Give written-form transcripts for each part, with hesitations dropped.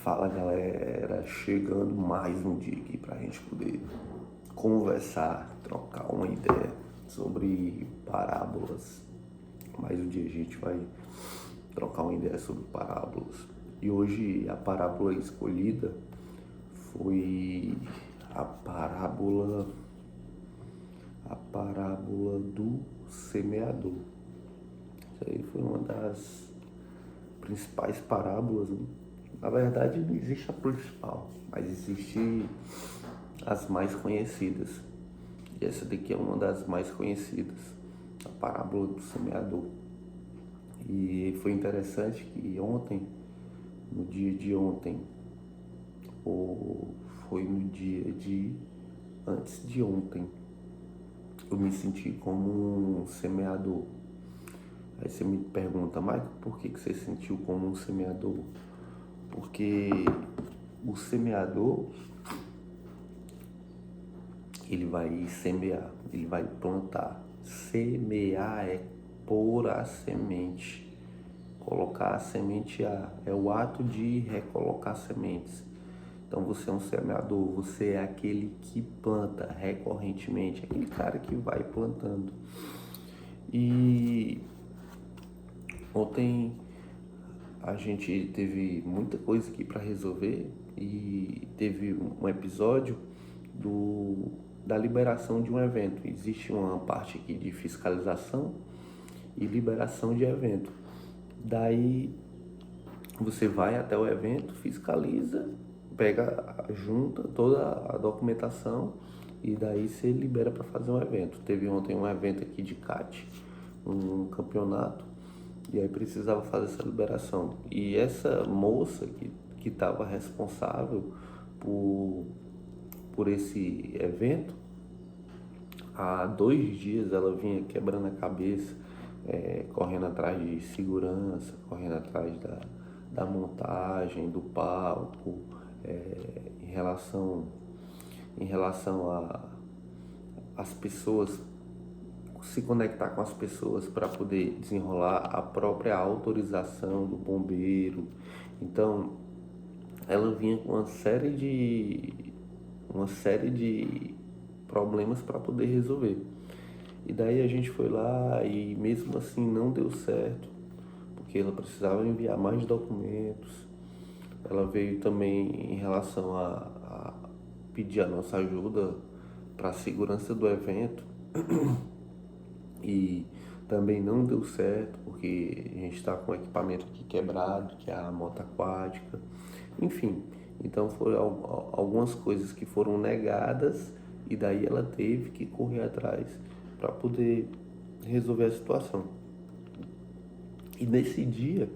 Fala galera, chegando mais um dia aqui pra gente poder conversar, trocar uma ideia sobre parábolas. Mais um dia a gente vai trocar uma ideia sobre parábolas. E hoje a parábola escolhida foi a parábola do semeador. Isso aí foi uma das principais parábolas, né? Na verdade, não existe a principal, mas existe as mais conhecidas. E essa daqui é uma das mais conhecidas, a parábola do semeador. E foi interessante que ontem, no dia de ontem, ou foi no dia de antes de ontem, eu me senti como um semeador. Aí você me pergunta, Michael, por que você se sentiu como um semeador? Porque o semeador, ele vai semear, ele vai plantar. Semear é pôr a semente, colocar a sementear, é o ato de recolocar sementes. Então você é um semeador, você é aquele que planta recorrentemente, aquele cara que vai plantando. E ontem a gente teve muita coisa aqui para resolver e teve um episódio da liberação de um evento. Existe uma parte aqui de fiscalização e liberação de evento. Daí você vai até o evento, fiscaliza, junta toda a documentação e daí você libera para fazer um evento. Teve ontem um evento aqui de kart, um campeonato, e aí precisava fazer essa liberação. E essa moça que estava responsável por esse evento, há 2 dias ela vinha quebrando a cabeça, correndo atrás de segurança, correndo atrás da montagem, do palco, em relação às pessoas, se conectar com as pessoas para poder desenrolar a própria autorização do bombeiro. Então, ela vinha com uma série de problemas para poder resolver. E daí a gente foi lá e mesmo assim não deu certo, porque ela precisava enviar mais documentos. Ela veio também em relação a pedir a nossa ajuda para a segurança do evento e também não deu certo, porque a gente está com o equipamento aqui quebrado, que é a moto aquática. Enfim, então foram algumas coisas que foram negadas e daí ela teve que correr atrás para poder resolver a situação. E nesse dia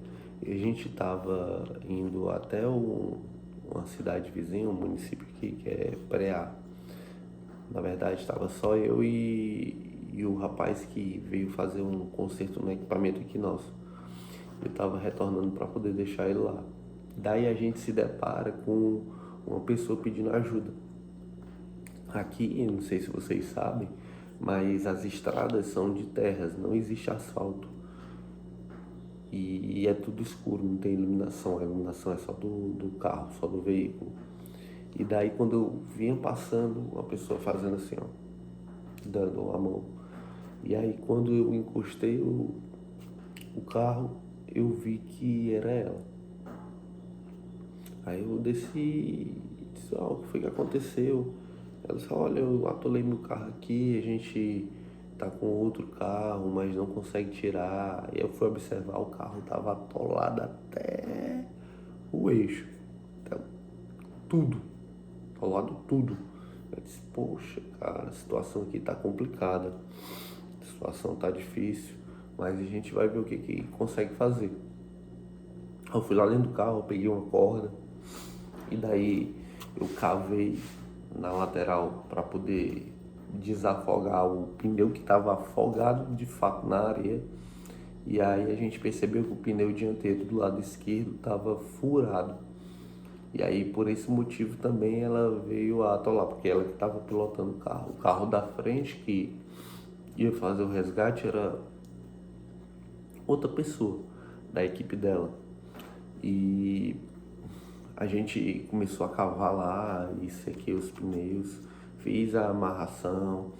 a gente estava indo até uma cidade vizinha, um município aqui que é Preá. Na verdade estava só eu e o rapaz que veio fazer um conserto no equipamento aqui nosso. Eu estava retornando para poder deixar ele lá. Daí a gente se depara com uma pessoa pedindo ajuda. Aqui, não sei se vocês sabem, mas as estradas são de terras, não existe asfalto. E é tudo escuro, não tem iluminação. A iluminação é só do carro, só do veículo. E daí quando eu vinha passando, uma pessoa fazendo assim, ó, dando a mão. E aí quando eu encostei o carro, eu vi que era ela. Aí eu desci, disse, o que foi que aconteceu? Ela disse, olha, eu atolei meu carro aqui, a gente tá com outro carro, mas não consegue tirar. E eu fui observar, o carro tava atolado até o eixo. Então, tudo, atolado tudo. Eu disse, poxa, cara, a situação aqui tá complicada. A situação tá difícil, mas a gente vai ver o que consegue fazer. Eu fui lá dentro do carro, peguei uma corda e daí eu cavei na lateral para poder desafogar o pneu que estava afogado de fato na areia. E aí a gente percebeu que o pneu dianteiro do lado esquerdo estava furado. E aí por esse motivo também ela veio a atolar, porque ela que estava pilotando o carro. O carro da frente que ia fazer o resgate era outra pessoa da equipe dela. E A gente começou a cavalar e sequei os pneus, fiz a amarração,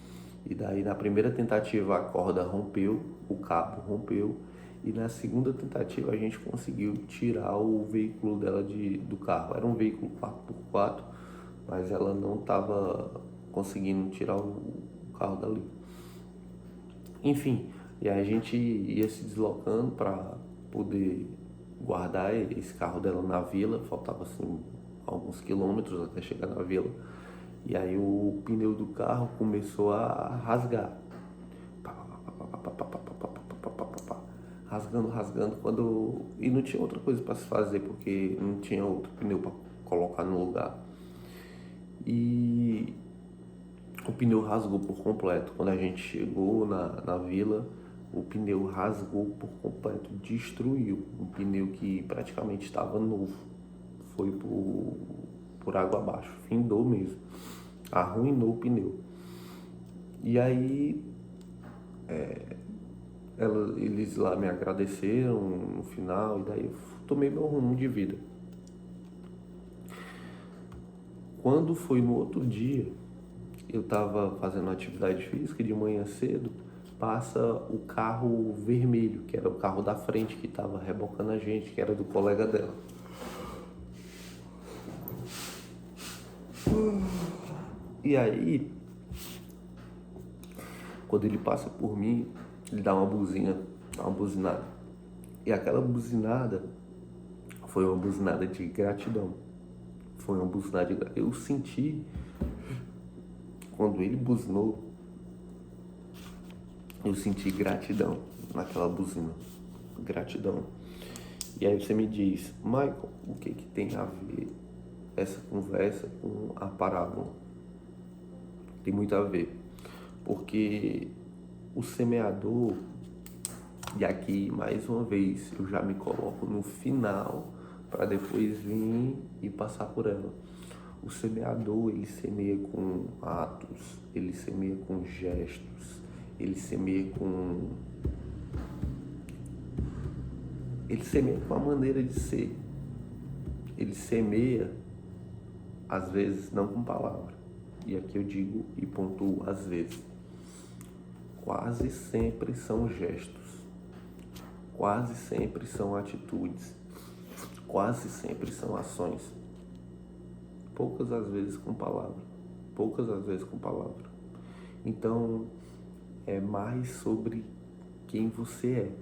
e daí na primeira tentativa a corda rompeu, o cabo rompeu, e na segunda tentativa a gente conseguiu tirar o veículo dela do carro. Era um veículo 4x4, mas ela não estava conseguindo tirar o carro dali. Enfim, e aí a gente ia se deslocando para poder guardar esse carro dela na vila. Faltava assim alguns quilômetros até chegar na vila. E aí o pneu do carro começou a rasgar. Rasgando, rasgando, e não tinha outra coisa para se fazer, porque não tinha outro pneu para colocar no lugar. E o pneu rasgou por completo. Quando a gente chegou na vila, o pneu rasgou por completo, destruiu. Um pneu que praticamente estava novo, foi por água abaixo, findou mesmo, arruinou o pneu. E aí eles lá me agradeceram no final, e daí eu tomei meu rumo de vida. Quando foi no outro dia, eu estava fazendo atividade física de manhã cedo, passa o carro vermelho, que era o carro da frente que estava rebocando a gente, que era do colega dela. E aí, quando ele passa por mim, ele dá uma buzinada. E aquela buzinada foi uma buzinada de gratidão. Foi uma buzinada de gratidão. Eu senti, quando ele buzinou, eu senti gratidão naquela buzina. Gratidão. E aí você me diz, Michael, o que tem a ver essa conversa com a parábola? Tem muito a ver. Porque o semeador, e aqui mais uma vez eu já me coloco no final para depois vir e passar por ela. O semeador, ele semeia com atos, ele semeia com gestos, ele semeia com uma maneira de ser. Ele semeia, às vezes, não com palavra. E aqui eu digo e pontuo às vezes. Quase sempre são gestos. Quase sempre são atitudes. Quase sempre são ações. Poucas às vezes com palavra. Poucas às vezes com palavra. Então, é mais sobre quem você é,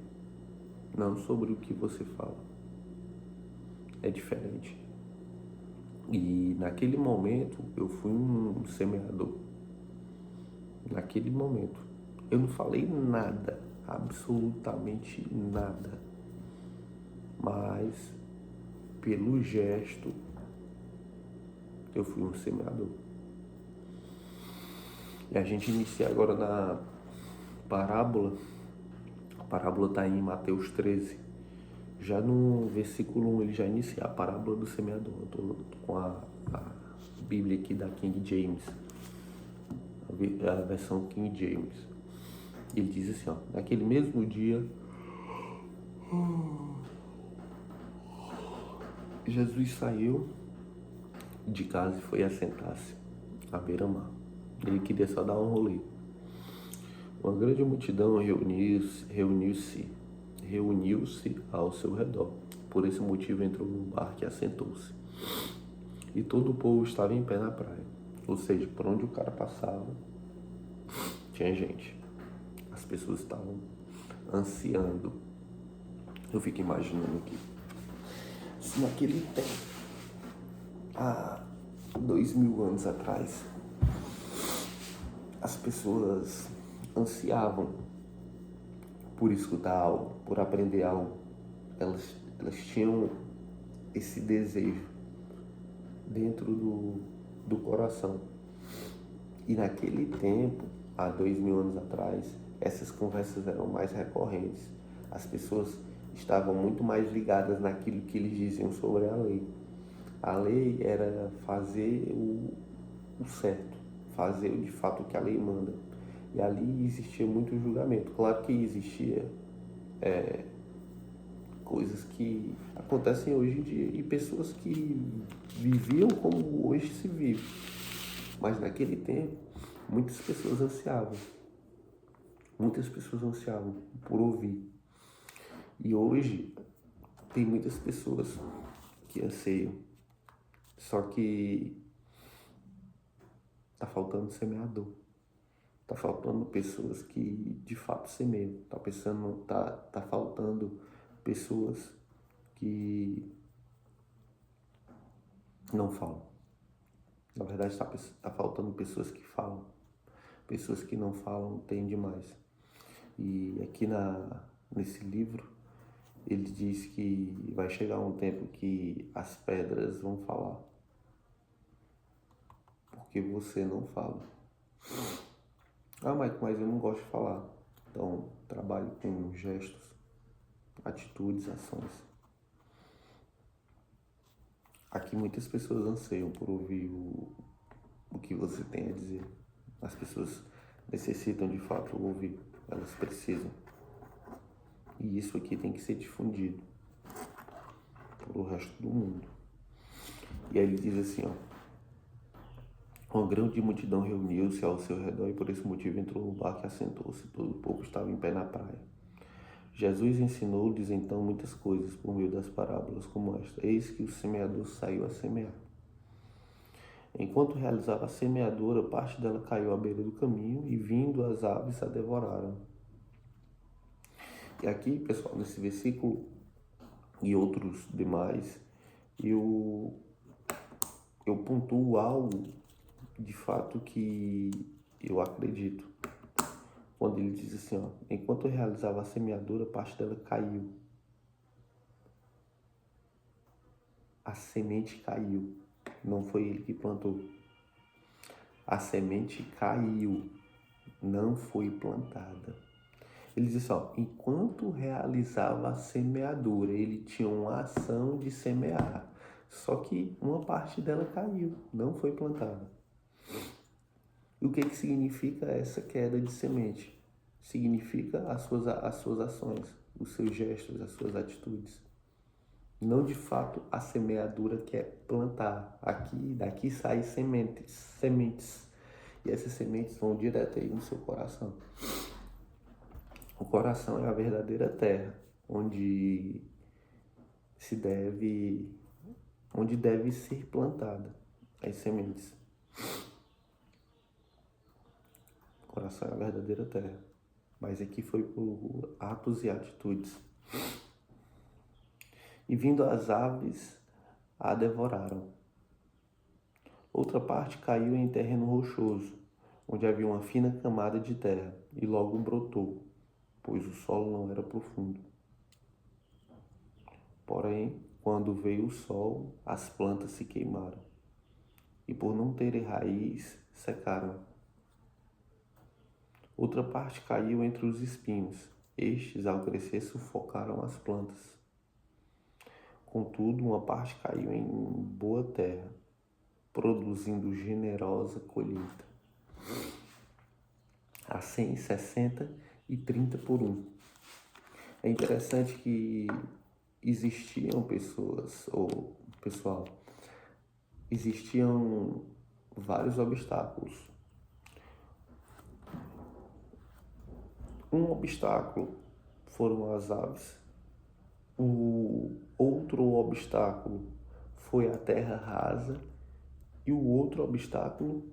não sobre o que você fala. É diferente. E naquele momento, eu fui um semeador. Naquele momento. Eu não falei nada, absolutamente nada. Mas, pelo gesto, eu fui um semeador. E a gente inicia agora na parábola. A parábola está em Mateus 13. Já no versículo 1 ele já inicia a parábola do semeador. Eu estou com a Bíblia aqui da King James, a versão King James. Ele diz assim, ó: naquele mesmo dia, Jesus saiu de casa e foi assentar-se à beira-mar. Ele queria só dar um rolê. Uma grande multidão reuniu-se ao seu redor. Por esse motivo entrou no barco e assentou-se. E todo o povo estava em pé na praia. Ou seja, por onde o cara passava, tinha gente. As pessoas estavam ansiando. Eu fico imaginando aqui, se naquele tempo, há 2000 anos atrás, as pessoas ansiavam por escutar algo, por aprender algo. Elas tinham esse desejo dentro do coração. E naquele tempo, há 2000 anos atrás, essas conversas eram mais recorrentes. As pessoas estavam muito mais ligadas naquilo que eles diziam sobre a lei. A lei era fazer o certo, fazer de fato o que a lei manda. E ali existia muito julgamento. Claro que existia coisas que acontecem hoje em dia e pessoas que viviam como hoje se vive. Mas naquele tempo, muitas pessoas ansiavam. Muitas pessoas ansiavam por ouvir. E hoje tem muitas pessoas que anseiam. Só que tá faltando semeador. Tá faltando pessoas que de fato semeiam. Tá faltando pessoas que não falam. Na verdade, tá faltando pessoas que falam. Pessoas que não falam têm demais. E aqui nesse livro, ele diz que vai chegar um tempo que as pedras vão falar. Porque você não fala. Ah, Mike, mas eu não gosto de falar. Então, trabalhe com gestos, atitudes, ações. Aqui muitas pessoas anseiam por ouvir o que você tem a dizer. As pessoas necessitam de fato ouvir, elas precisam. E isso aqui tem que ser difundido para o resto do mundo. E aí ele diz assim, ó: uma grande multidão reuniu-se ao seu redor e por esse motivo entrou no barco e assentou-se. Todo o povo estava em pé na praia. Jesus ensinou-lhes então muitas coisas por meio das parábolas como esta. Eis que o semeador saiu a semear. Enquanto realizava a semeadura, parte dela caiu à beira do caminho e vindo as aves a devoraram. E aqui, pessoal, nesse versículo e outros demais, eu pontuo algo de fato que eu acredito. Quando ele diz assim, enquanto eu realizava a semeadura, parte dela caiu. A semente caiu. Não foi ele que plantou. A semente caiu. Não foi plantada. Ele diz assim, enquanto realizava a semeadura, ele tinha uma ação de semear. Só que uma parte dela caiu, não foi plantada. E o que significa essa queda de semente? Significa as suas ações, os seus gestos, as suas atitudes. Não de fato a semeadura que é plantar. Daqui saem sementes. E essas sementes vão direto aí no seu coração. O coração é a verdadeira terra, onde deve ser plantada as sementes. O coração é a verdadeira terra, mas aqui foi por atos e atitudes. E vindo as aves, a devoraram. Outra parte caiu em terreno rochoso, onde havia uma fina camada de terra, e logo brotou, pois o solo não era profundo. Porém, quando veio o sol, as plantas se queimaram, e por não terem raiz, secaram. Outra parte caiu entre os espinhos. Estes, ao crescer, sufocaram as plantas. Contudo, uma parte caiu em boa terra, produzindo generosa colheita. A 100, 60 e 30 por 1. É interessante que existiam vários obstáculos. Um obstáculo foram as aves. O outro obstáculo foi a terra rasa. E o outro obstáculo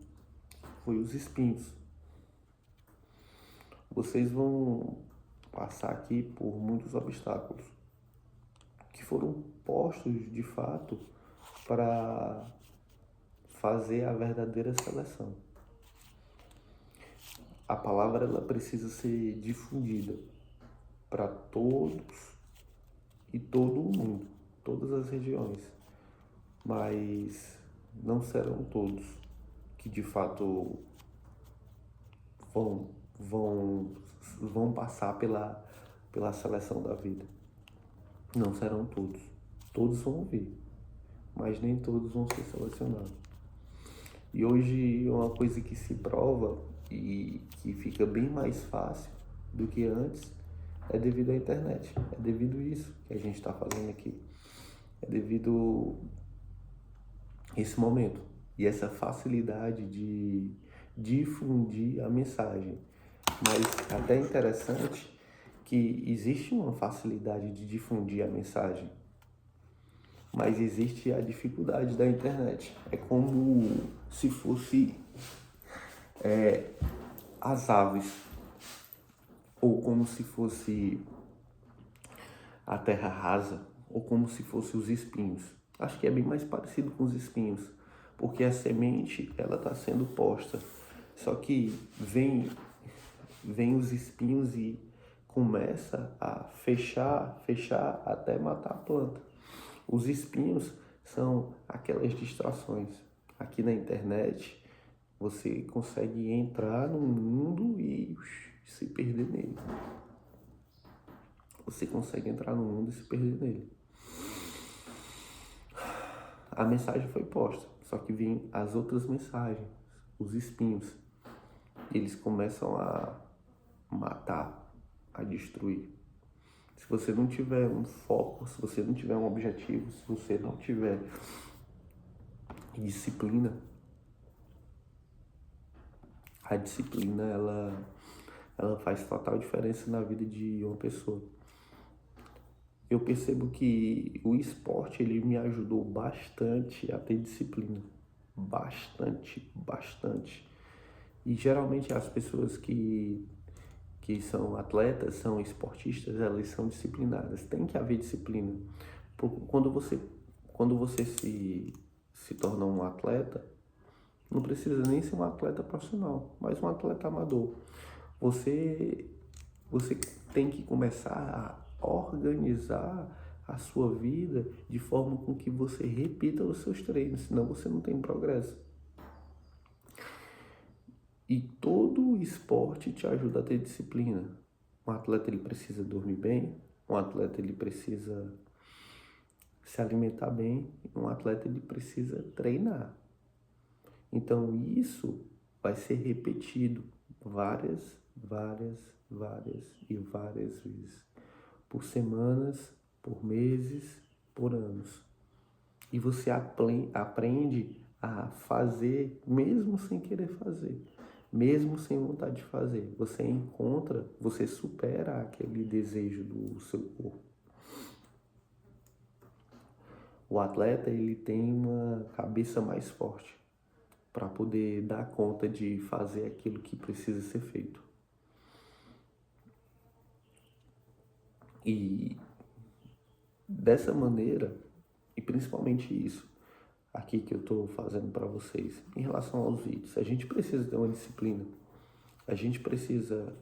foi os espinhos. Vocês vão passar aqui por muitos obstáculos que foram postos de fato para fazer a verdadeira seleção. A palavra ela precisa ser difundida para todos e todo o mundo, todas as regiões, mas não serão todos que de fato vão passar pela seleção da vida. Não serão todos. Todos vão ouvir, mas nem todos vão ser selecionados. E hoje uma coisa que se prova e que fica bem mais fácil do que antes é devido à internet. É devido a isso que a gente está fazendo aqui. É devido a esse momento e essa facilidade de difundir a mensagem. Mas até é interessante que existe uma facilidade de difundir a mensagem, mas existe a dificuldade da internet. É como se fosse as aves, ou como se fosse a terra rasa, ou como se fosse os espinhos. Acho que é bem mais parecido com os espinhos, porque a semente ela está sendo posta, só que vem os espinhos e começa a fechar até matar a planta. Os espinhos são aquelas distrações. Aqui na internet você consegue entrar no mundo e se perder nele. Você consegue entrar no mundo e se perder nele. A mensagem foi posta, só que vem as outras mensagens, os espinhos. Eles começam a matar, a destruir. Se você não tiver um foco, se você não tiver um objetivo, se você não tiver disciplina, a disciplina ela faz total diferença na vida de uma pessoa. Eu percebo que o esporte ele me ajudou bastante a ter disciplina, bastante. E geralmente as pessoas que são atletas, são esportistas, elas são disciplinadas. Tem que haver disciplina. Quando você se torna um atleta, não precisa nem ser um atleta profissional, mas um atleta amador. Você, você tem que começar a organizar a sua vida de forma com que você repita os seus treinos, senão você não tem progresso. E todo esporte te ajuda a ter disciplina. Um atleta ele precisa dormir bem, um atleta ele precisa se alimentar bem, um atleta ele precisa treinar. Então isso vai ser repetido várias vezes, por semanas, por meses, por anos. E você aprende a fazer mesmo sem querer fazer, mesmo sem vontade de fazer. Você supera aquele desejo do seu corpo. O atleta ele tem uma cabeça mais forte para poder dar conta de fazer aquilo que precisa ser feito. E dessa maneira, e principalmente isso aqui que eu estou fazendo para vocês, em relação aos vídeos, a gente precisa ter uma disciplina. A gente precisa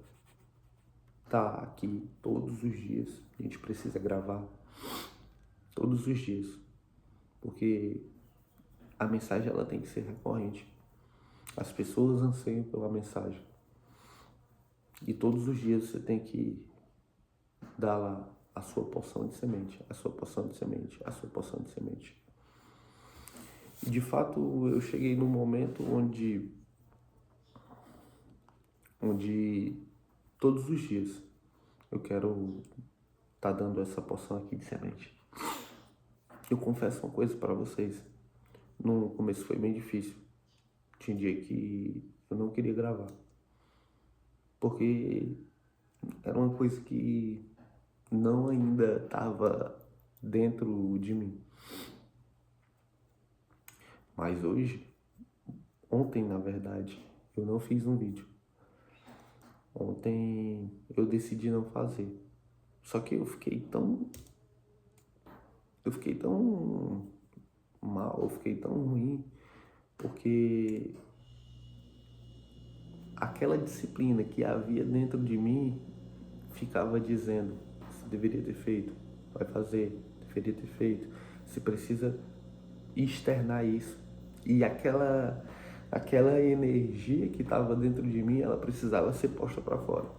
estar aqui todos os dias, a gente precisa gravar todos os dias, porque a mensagem ela tem que ser recorrente. As pessoas anseiam pela mensagem. E todos os dias você tem que dar lá a sua porção de semente, a sua porção de semente, a sua porção de semente. E de fato eu cheguei num momento onde todos os dias eu quero estar dando essa porção aqui de semente. Eu confesso uma coisa para vocês. No começo foi bem difícil. Tinha dia que eu não queria gravar. Porque era uma coisa que não ainda estava dentro de mim. Mas ontem na verdade, eu não fiz um vídeo. Ontem eu decidi não fazer. Só que eu fiquei tão mal, eu fiquei tão ruim, porque aquela disciplina que havia dentro de mim ficava dizendo: você deveria ter feito, vai fazer, deveria ter feito, você precisa externar isso. E aquela energia que estava dentro de mim, ela precisava ser posta para fora.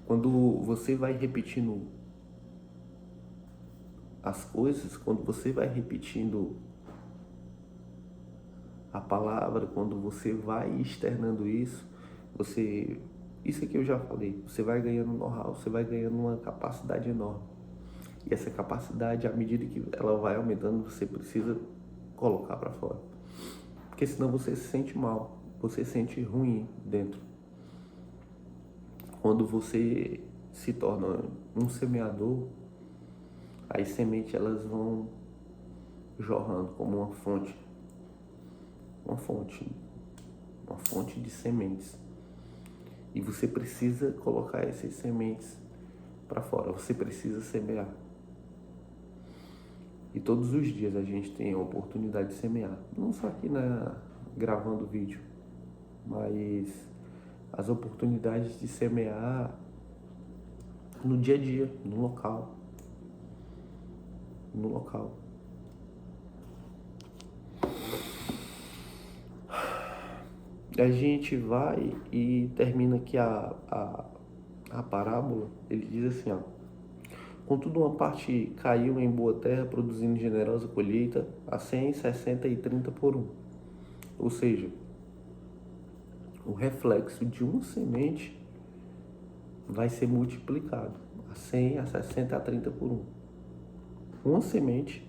Quando você vai repetindo as coisas, quando você vai repetindo a palavra, quando você vai externando isso aqui eu já falei, você vai ganhando know-how, você vai ganhando uma capacidade enorme. E essa capacidade, à medida que ela vai aumentando, você precisa colocar para fora. Porque senão você se sente mal, você se sente ruim dentro. Quando você se torna um semeador, as sementes elas vão jorrando como uma fonte de sementes. E você precisa colocar essas sementes para fora, você precisa semear. E todos os dias a gente tem a oportunidade de semear, não só aqui gravando vídeo, mas as oportunidades de semear no dia a dia, no local. A gente vai e termina aqui a parábola. Ele diz assim, ó: contudo, uma parte caiu em boa terra, produzindo generosa colheita, a 100, 60 e 30 por um. Ou seja, o reflexo de uma semente vai ser multiplicado a 100, a 60, a 30 por um. Uma semente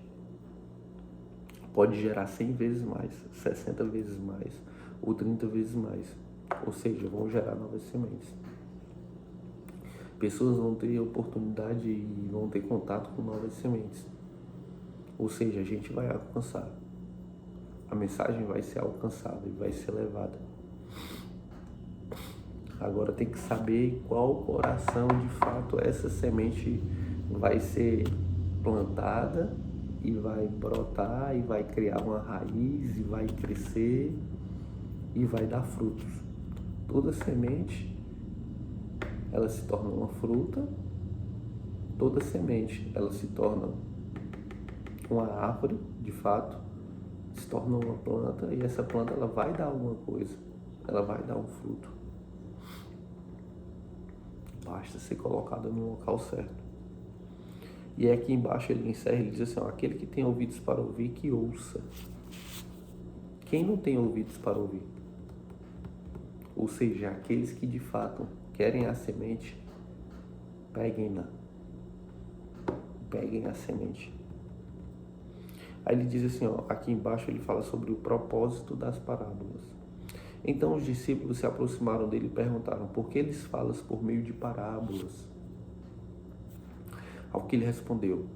pode gerar 100 vezes mais, 60 vezes mais ou 30 vezes mais. Ou seja, vão gerar novas sementes. Pessoas vão ter oportunidade e vão ter contato com novas sementes. Ou seja, a gente vai alcançar. A mensagem vai ser alcançada e vai ser levada. Agora tem que saber qual coração de fato essa semente vai ser plantada e vai brotar e vai criar uma raiz e vai crescer e vai dar frutos. Toda semente ela se torna uma fruta, toda semente ela se torna uma árvore, de fato, se torna uma planta, e essa planta ela vai dar alguma coisa, ela vai dar um fruto. Basta ser colocada no local certo. E aqui embaixo ele encerra, ele diz assim, ó: aquele que tem ouvidos para ouvir, que ouça. Quem não tem ouvidos para ouvir? Ou seja, aqueles que de fato querem a semente, peguem a semente. Aí ele diz assim, ó, aqui embaixo ele fala sobre o propósito das parábolas. Então os discípulos se aproximaram dele e perguntaram: por que eles falas por meio de parábolas? Ao que ele respondeu: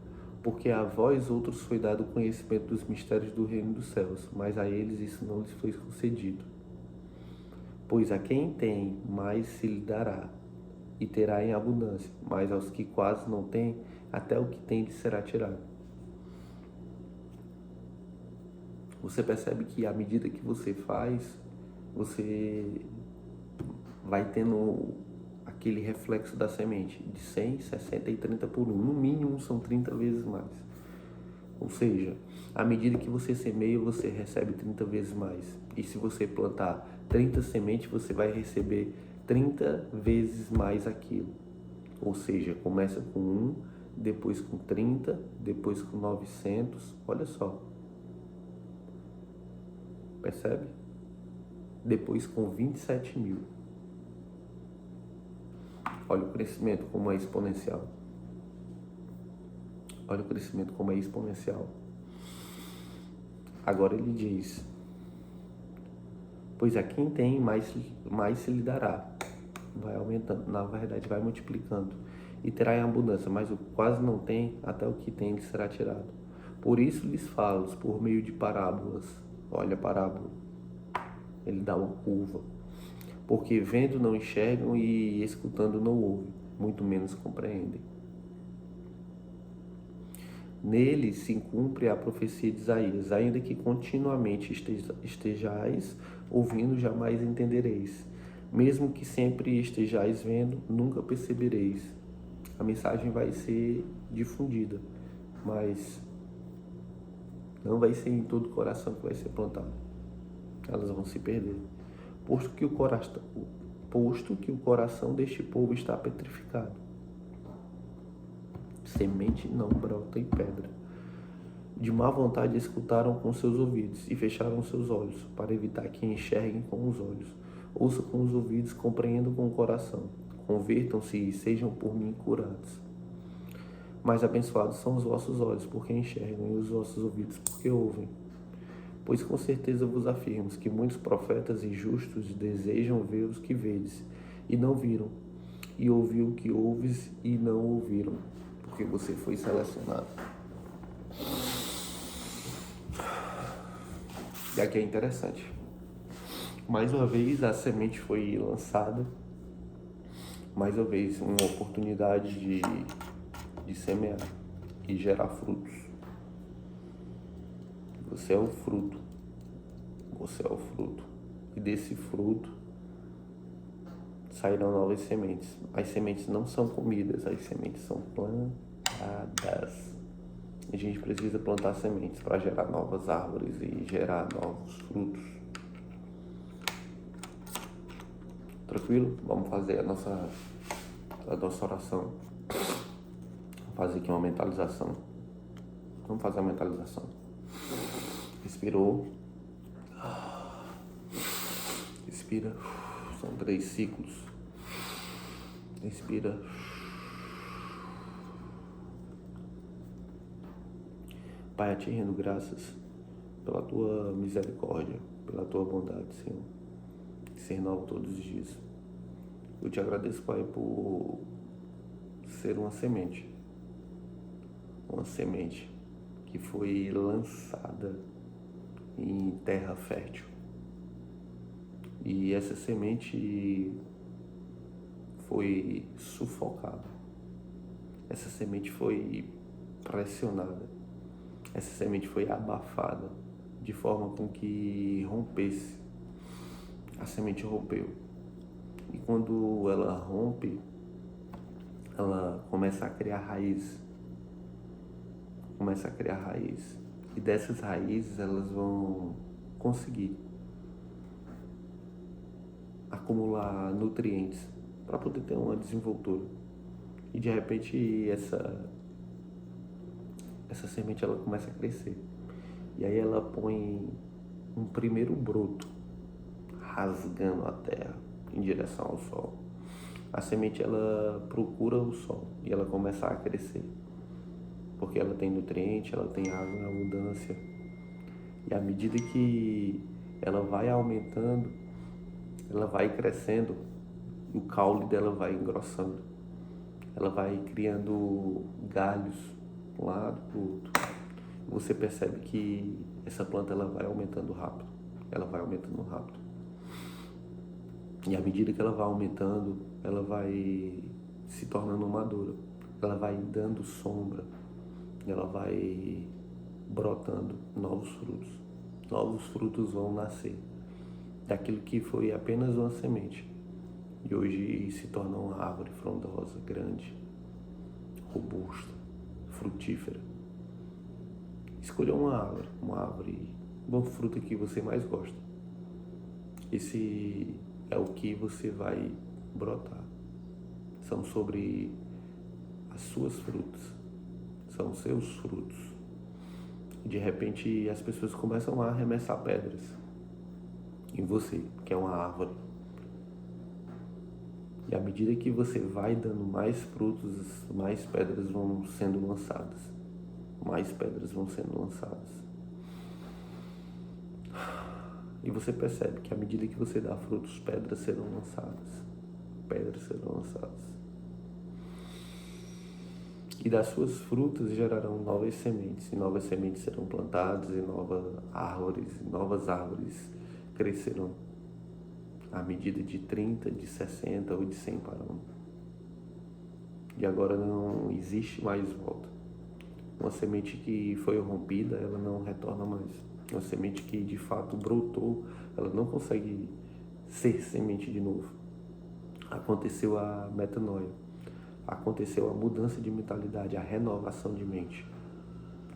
porque a vós outros foi dado o conhecimento dos mistérios do reino dos céus, mas a eles isso não lhes foi concedido. Pois a quem tem, mais se lhe dará, e terá em abundância, mas aos que quase não têm, até o que tem lhe será tirado. Você percebe que à medida que você faz, você vai tendo aquele reflexo da semente de 100, 60 e 30 por um. No mínimo são 30 vezes mais. Ou seja, à medida que você semeia, você recebe 30 vezes mais. E se você plantar 30 sementes, você vai receber 30 vezes mais aquilo. Ou seja, começa com 1, depois com 30, depois com 900. Olha só. Percebe? Depois com 27 mil. Olha o crescimento como é exponencial. Olha o crescimento como é exponencial. Agora ele diz: pois a quem tem, mais se lhe dará. Vai aumentando, na verdade vai multiplicando. E terá em abundância, mas o quase não tem, até o que tem lhe será tirado. Por isso lhes falo, por meio de parábolas. Olha a parábola. Ele dá uma curva. Porque vendo não enxergam e escutando não ouvem, muito menos compreendem. Nele se cumpre a profecia de Isaías: ainda que continuamente estejais ouvindo, jamais entendereis. Mesmo que sempre estejais vendo, nunca percebereis. A mensagem vai ser difundida, mas não vai ser em todo o coração que vai ser plantado. Elas vão se perder. Posto que o coração deste povo está petrificado. Semente não brota em pedra. De má vontade escutaram com seus ouvidos e fecharam seus olhos, para evitar que enxerguem com os olhos, ouçam com os ouvidos, compreendam com o coração, convertam-se e sejam por mim curados. Mas abençoados são os vossos olhos, porque enxergam, e os vossos ouvidos, porque ouvem. Pois com certeza vos afirmo que muitos profetas e justos desejam ver os que vedes, e não viram, e ouvir o que ouves, e não ouviram, porque você foi selecionado. E aqui é interessante. Mais uma vez a semente foi lançada, mais uma vez uma oportunidade de semear e gerar frutos. Você é o fruto. Você é o fruto. E desse fruto sairão novas sementes. As sementes não são comidas, as sementes são plantadas. A gente precisa plantar sementes para gerar novas árvores e gerar novos frutos. Tranquilo? Vamos fazer a nossa oração. Vamos fazer aqui uma mentalização. Vamos fazer a mentalização. Respirou. Respira. São 3 ciclos. Respira. Pai, te rendo graças pela tua misericórdia, pela tua bondade, Senhor, que se renova todos os dias. Eu te agradeço, Pai, por ser uma semente que foi lançada em terra fértil. E essa semente foi sufocada, essa semente foi pressionada, essa semente foi abafada de forma com que rompesse. A semente rompeu. E quando ela rompe, ela começa a criar raízes. E dessas raízes elas vão conseguir acumular nutrientes para poder ter uma desenvoltura. E de repente essa semente ela começa a crescer. E aí ela põe um primeiro broto, rasgando a terra em direção ao sol. A semente ela procura o sol e ela começa a crescer, porque ela tem nutriente, ela tem água em abundância. E à medida que ela vai aumentando, ela vai crescendo, o caule dela vai engrossando, ela vai criando galhos de um lado para o outro. Você percebe que essa planta ela vai aumentando rápido, E à medida que ela vai aumentando, ela vai se tornando madura, ela vai dando sombra, ela vai brotando novos frutos. Novos frutos vão nascer daquilo que foi apenas uma semente e hoje se torna uma árvore frondosa, grande, robusta, frutífera. Escolha uma árvore, uma fruta que você mais gosta. Esse é o que você vai brotar. São sobre as suas frutas, são os seus frutos. E de repente as pessoas começam a arremessar pedras em você, que é uma árvore. E à medida que você vai dando mais frutos, mais pedras vão sendo lançadas. E você percebe que à medida que você dá frutos, pedras serão lançadas. E das suas frutas gerarão novas sementes, e novas sementes serão plantadas, e novas árvores crescerão à medida de 30, de 60 ou de 100 para 1. E agora não existe mais volta. Uma semente que foi rompida, ela não retorna mais. Uma semente que de fato brotou, ela não consegue ser semente de novo. Aconteceu a metanoia, aconteceu a mudança de mentalidade, a renovação de mente.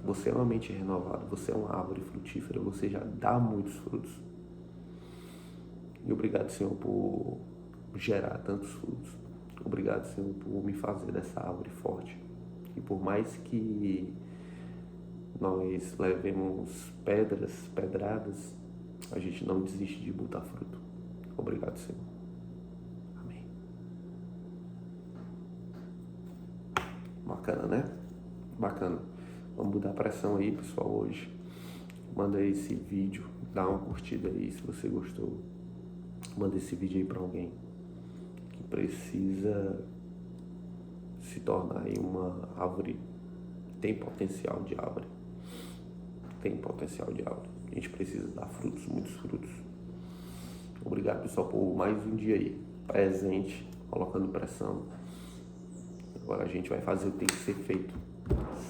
Você é uma mente renovada, você é uma árvore frutífera, você já dá muitos frutos. E obrigado, Senhor, por gerar tantos frutos. Obrigado, Senhor, por me fazer dessa árvore forte. E por mais que nós levemos pedradas, a gente não desiste de botar fruto. Obrigado, Senhor. Amém. Bacana, né? Bacana. Vamos mudar a pressão aí, pessoal, hoje. Manda esse vídeo, dá uma curtida aí se você gostou. Manda esse vídeo aí pra alguém que precisa se tornar aí uma árvore. Tem potencial de árvore. Tem potencial de árvore. A gente precisa dar frutos, muitos frutos. Obrigado, pessoal, por mais um dia aí. Presente, colocando pressão. Agora a gente vai fazer o que tem que ser feito.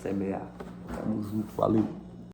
Semear. Tamo junto. Valeu.